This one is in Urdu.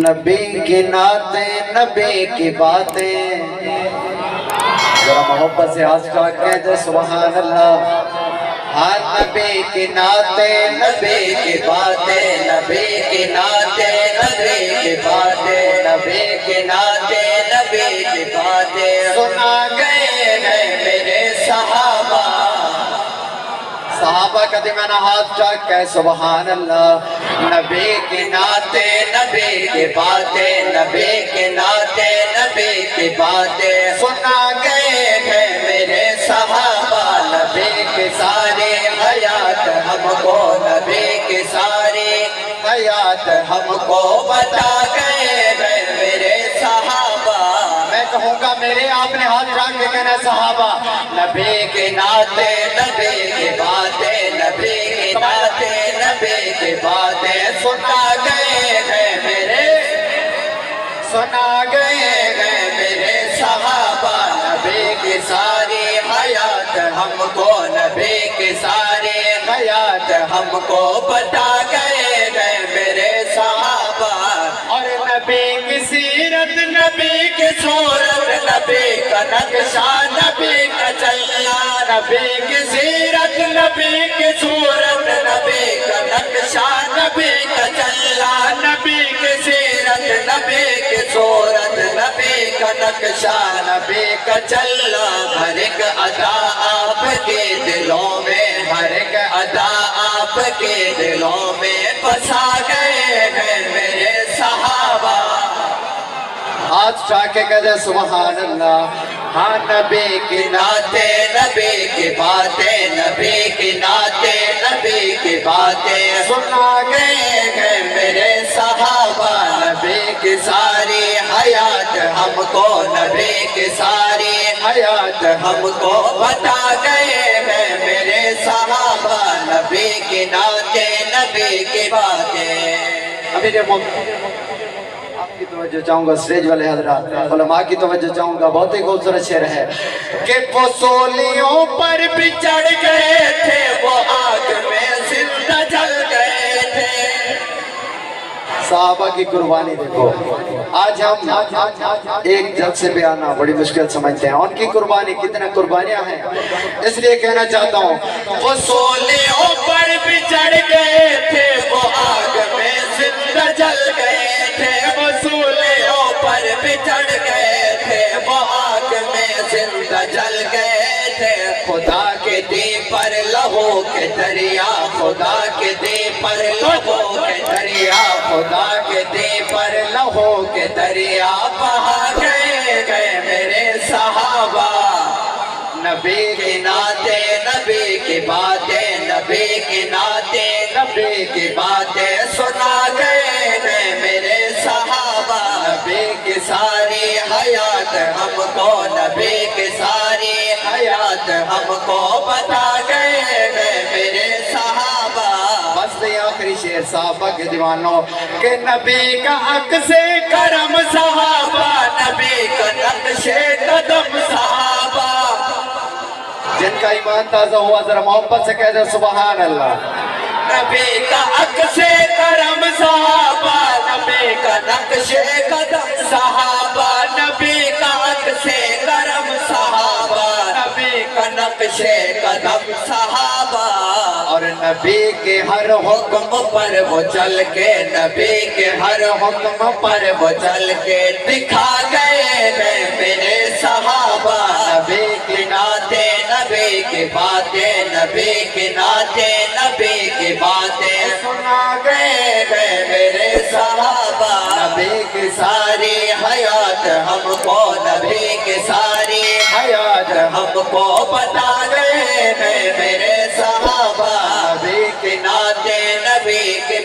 نبی کی نعتیں نبی کی باتیں ذرا محبت سے ہاتھ اٹھا کے کہہ دے سبحان اللہ۔ ہاں نبی کی نعتیں نبی کی باتیں نبی کی نعتیں نبی کی باتیں نبی کی نعتیں نبی کی باتیں سنا گئے ہیں میرے صحابہ۔ صحابہ کا دیمانہ ہاتھ اٹھا کے سبحان اللہ۔ نبی کی نعتیں نبی کی باتیں نبی کی نعتیں نبی کی باتیں سنا گئے ہیں میرے صحابہ۔ نبی کی ساری حیات ہم کو نبی کی ساری حیات ہم کو بتا گئے ہیں میرے صحابہ۔ میں کہوں گا میرے آپ نے ہاتھ اٹھا کے کہنا صحابہ۔ نبی کی نعتیں نبی کی باتیں نبی کی نعتیں نبی کی باتیں سنا گئے ہیں میرے سنا گئے ہیں میرے صحابہ۔ نبی کی ساری حیات ہم کو نبی کی ساری حیات ہم کو بتا گئے ہیں میرے صحابہ۔ اور نبی کی سیرت نبی کی صورت نبی کا نقشہ نبی کا چلنا نبی کی سیرت نبی کی صورت نبی کا نقشہ نبی کا چلنا نبی کی سیرت نبی کی صورت نبی کا نقشہ نبی کا چلنا ہر ایک ادا آپ کے دلوں میں ہر ایک ادا آپ کے دلوں میں بسا گئے ہیں میرے صحابہ۔ ہاتھ اٹھا کے کہہ دے سبحان اللہ۔ ہاں نبی کی نعتیں نبی کی باتیں نبی کی نعتیں نبی کی باتیں سنا گئے ہیں میرے صحابہ۔ نبی کی ساری حیات ہم کو نبی کی ساری حیات ہم کو بتا گئے ہیں میرے صحابہ۔ نبی کی نعتیں نبی کی باتیں ابھی دیکھو آپ کی توجہ چاہوں گا سٹیج والے حضرات علماء کی توجہ چاہوں گا بہت ہی خوبصورت شعر ہے کہ وہ سولیوں پر بھی چڑھ گئے تھے وہ آگ میں زندہ جل گئے تھے۔ صحابہ کی قربانی دیکھو آج ہم ایک جلد سے بیانہ بڑی مشکل سمجھتے ہیں ان کی قربانی کتنا قربانیاں ہیں اس لیے کہنا چاہتا ہوں وہ سولیوں پر بھی چڑھ گئے تھے وہ آگ میں زندہ جل گئے تھے۔ وہ سولیوں پر بھی چڑھ گئے تھے وہ آگ میں زندہ جل گئے تھے۔ خدا کے دین پر لہو کے دریا خدا کے دین پر لہو کے دریا خدا کے دین پر لہو کے دریا بہا گئے میرے صحابہ۔ نبی کی نعتیں نبی کی باتیں نبی کی نعتیں نبی کی باتیں سنا گئے ہیں میرے صحابہ۔ نبی کی ساری حیات ہم کو نبی کی ساری حیات ہم کو بتا گئے ہیں میرے صحابہ۔ بس یہ آخری شعر صحابہ کے دیوانوں کہ نبی کا عکس کرم صحابہ نبی کا نقش قدم صحابہ۔ جن کا ایمان تازہ ہوا ذرا محبت سے کہہ دے سبحان اللہ۔ نبی کا عکس کرم صحابہ نبی کا نقش قدم صحابہ نبی کا عکس کرم صحابہ نبی کا نقش قدم صحابہ۔ اور نبی کے ہر حکم پر وہ چل کے نبی کے ہر حکم پر وہ چل کے دکھا گئے ہیں میرے صحابہ۔ نبی کی نعتیں نبی کی باتیں نبی کی نعتیں نبی کی باتیں سنا گئے ہیں میرے صحابہ۔ نبی کی ساری حیات ہم کو نبی کی ساری حیات ہم کو بتا گئے ہیں میرے صحابہ۔ نبی کی نعتیں نبی کی